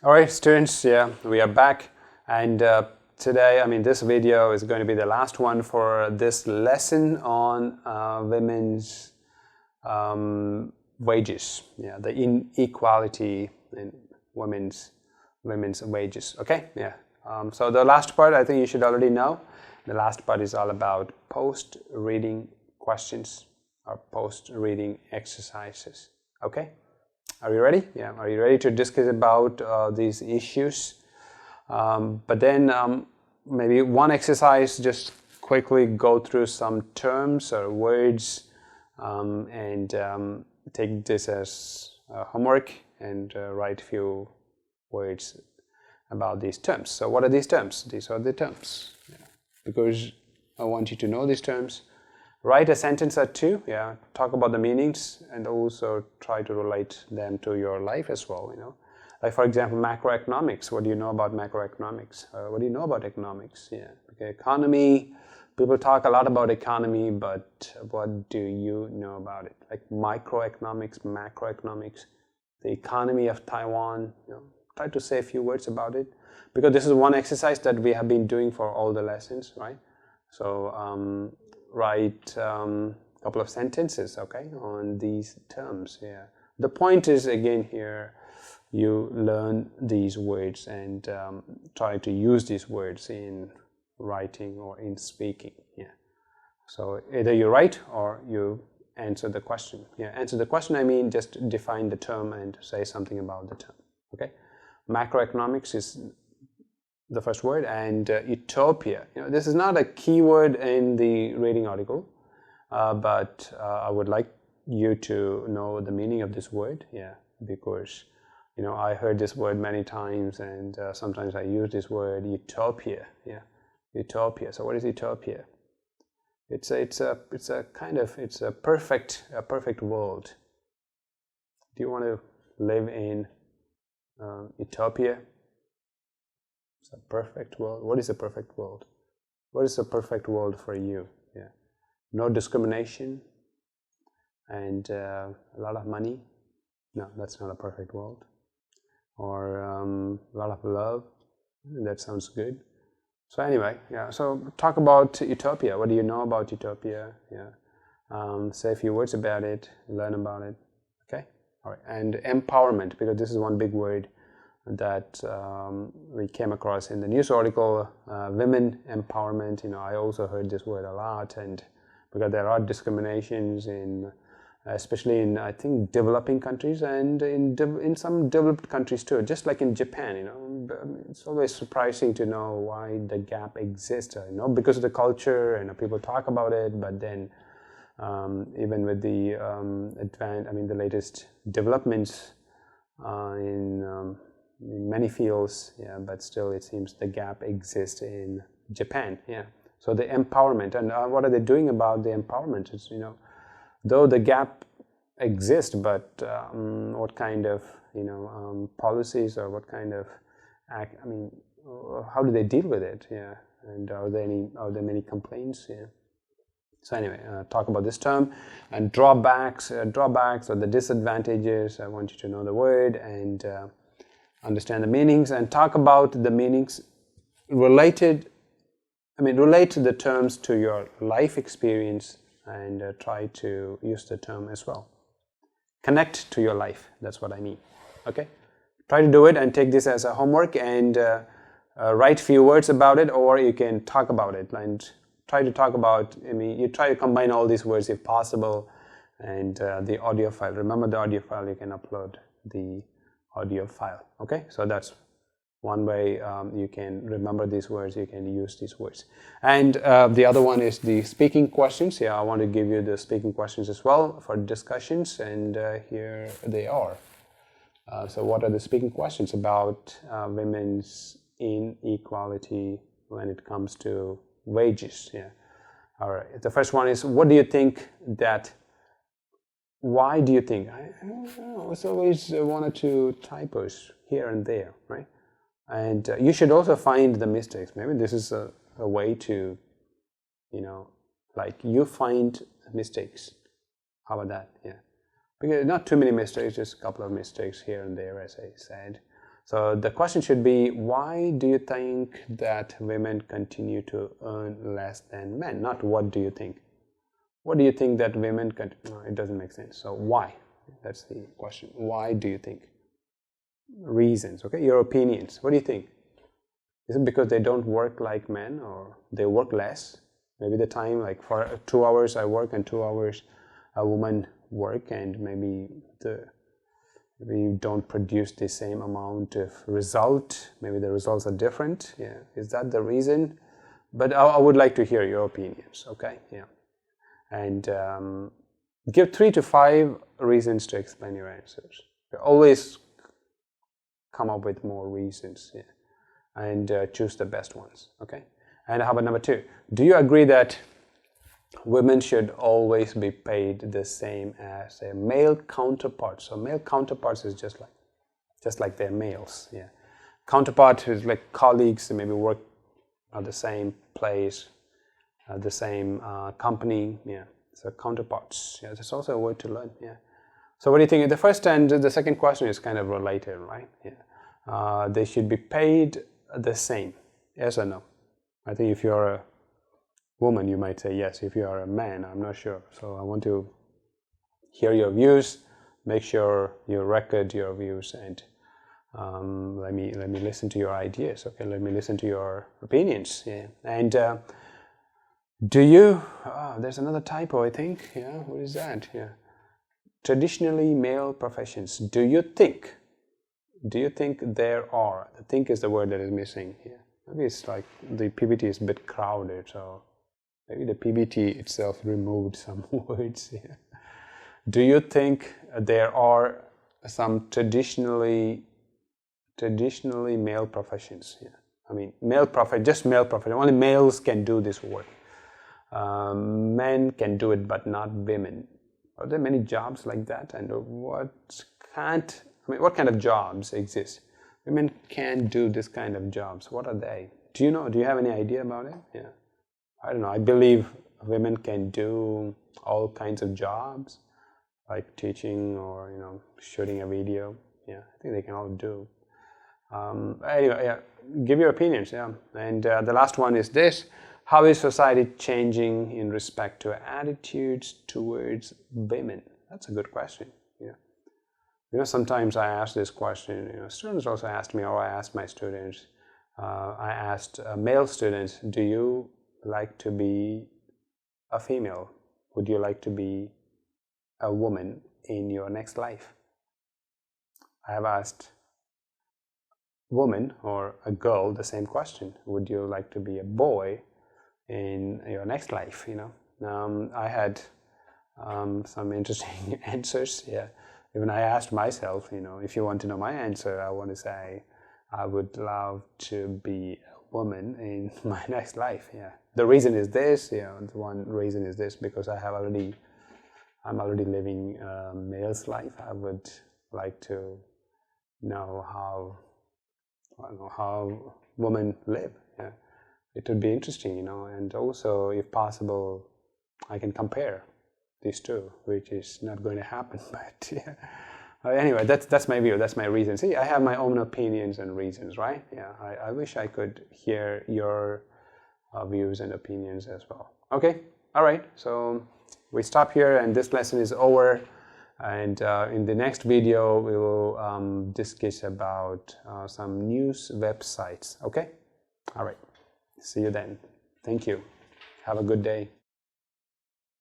All right, students, yeah, we are back. And today, this video is going to be the last one for this lesson on women's wages. Yeah, the inequality in women's wages. Okay, yeah. So the last part, I think you should already know. The last part is all about post-reading questions or post-reading exercises. Okay. Are you ready? Yeah. Are you ready to discuss about these issues? But then maybe one exercise, just quickly go through some terms or words and take this as homework and write a few words about these terms. So what are these terms? These are the terms. Yeah. Because I want you to know these terms. Write a sentence or two, yeah, talk about the meanings and also try to relate them to your life as well, Like for example, macroeconomics. What do you know about macroeconomics? What do you know about economics? Yeah, okay, economy. People talk a lot about economy, but what do you know about it? Like microeconomics, macroeconomics, the economy of Taiwan. Try to say a few words about it, because this is one exercise that we have been doing for all the lessons, right? So write a couple of sentences, okay, on these terms. Yeah, the point is, again, here you learn these words and try to use these words in writing or in speaking. Yeah, so either you write or you answer the question. Yeah, answer the question, I mean just define the term and say something about the term. Okay, macroeconomics is the first word, and utopia. This is not a keyword in the reading article, but I would like you to know the meaning of this word. Yeah, because I heard this word many times, and sometimes I use this word utopia. Yeah, utopia. So what is utopia? It's a perfect world. Do you want to live in utopia? It's a perfect world. What is a perfect world? What is a perfect world for you? Yeah, no discrimination and a lot of money. No, that's not a perfect world. Or a lot of love. That sounds good. So anyway, yeah. So talk about utopia. What do you know about utopia? Yeah. Say a few words about it. Learn about it. Okay. All right. And empowerment, because this is one big word that we came across in the news article, women empowerment. I also heard this word a lot, and because there are discriminations in, especially in, I think, developing countries and in some developed countries too, just like in Japan. It's always surprising to know why the gap exists. Because of the culture and people talk about it, but then even with the the latest developments in many fields, yeah, but still it seems the gap exists in Japan. Yeah, so the empowerment, and what are they doing about the empowerment? Is though the gap exists, but what kind of policies or what kind of how do they deal with it? Yeah, and are there many complaints? Yeah. So anyway, talk about this term and drawbacks or the disadvantages. I want you to know the word and understand the meanings, and talk about the meanings relate the terms to your life experience, and try to use the term as well. Connect to your life, that's what I mean. Okay, try to do it and take this as a homework and write few words about it, or you can talk about it and try to talk about, you try to combine all these words if possible, and the audio file. Remember the audio file, you can upload the audio file. Okay, so that's one way you can remember these words, you can use these words. And the other one is the speaking questions. Yeah, I want to give you the speaking questions as well for discussions, and here they are. So what are the speaking questions about women's inequality when it comes to wages? Yeah. All right. The first one is, why do you think? I don't know, it's always one or two typos here and there, right? And you should also find the mistakes. Maybe this is a way to, you find mistakes. How about that? Yeah. Because not too many mistakes, just a couple of mistakes here and there, as I said. So the question should be, why do you think that women continue to earn less than men? Not what do you think. What do you think that women can? No, it doesn't make sense. So why? That's the question. Why do you think? Reasons, okay? Your opinions. What do you think? Is it because they don't work like men, or they work less? Maybe the time, like for 2 hours I work and 2 hours a woman work, and maybe we don't produce the same amount of result. Maybe the results are different. Yeah, is that the reason? But I would like to hear your opinions, okay? Yeah. And give 3 to 5 reasons to explain your answers. Always come up with more reasons, yeah, and choose the best ones, okay? And how about number 2? Do you agree that women should always be paid the same as their male counterparts? So male counterparts is just like their males, yeah. Counterpart is like colleagues, maybe work at the same place, the same company, yeah. So counterparts, yeah, that's also a word to learn, yeah. So what do you think? The first and the second question is kind of related, right? Yeah. They should be paid the same, yes or no? I think if you're a woman, you might say yes. If you are a man, I'm not sure. So I want to hear your views. Make sure you record your views, and let me listen to your ideas. Okay, let me listen to your opinions. Yeah, and do you? There's another typo, I think. Yeah, what is that? Yeah, traditionally male professions. Do you think there are? I think is the word that is missing here. Maybe it's like the PPT is a bit crowded, so maybe the PPT itself removed some words here. Do you think there are some traditionally male professions? Yeah. I mean, just male profession. Only males can do this work. Men can do it, but not women. Are there many jobs like that? And what kind of jobs exist? Women can do this kind of jobs. What are they? Do you know? Do you have any idea about it? Yeah. I don't know. I believe women can do all kinds of jobs, like teaching or shooting a video. Yeah, I think they can all do. Anyway, yeah, give your opinions. Yeah, and the last one is this: how is society changing in respect to attitudes towards women? That's a good question. Yeah, sometimes I ask this question. Students also asked me, or I asked my students. I asked male students, "Do you like to be a female? Would you like to be a woman in your next life?" I have asked woman or a girl the same question. Would you like to be a boy in your next life? I had some interesting answers. Yeah, even I asked myself, if you want to know my answer, I want to say I would love to be a woman in my next life. Yeah, the reason is this. The one reason is this, because I'm already living a male's life. I would like to know how women live. Yeah, it would be interesting, and also, if possible, I can compare these two, which is not going to happen. But yeah. Anyway, that's my view. That's my reason. See, I have my own opinions and reasons, right? Yeah, I wish I could hear your views and opinions as well. Okay, all right. So we stop here, and this lesson is over. And in the next video, we will discuss about some news websites. Okay, all right. See you then. Thank you. Have a good day.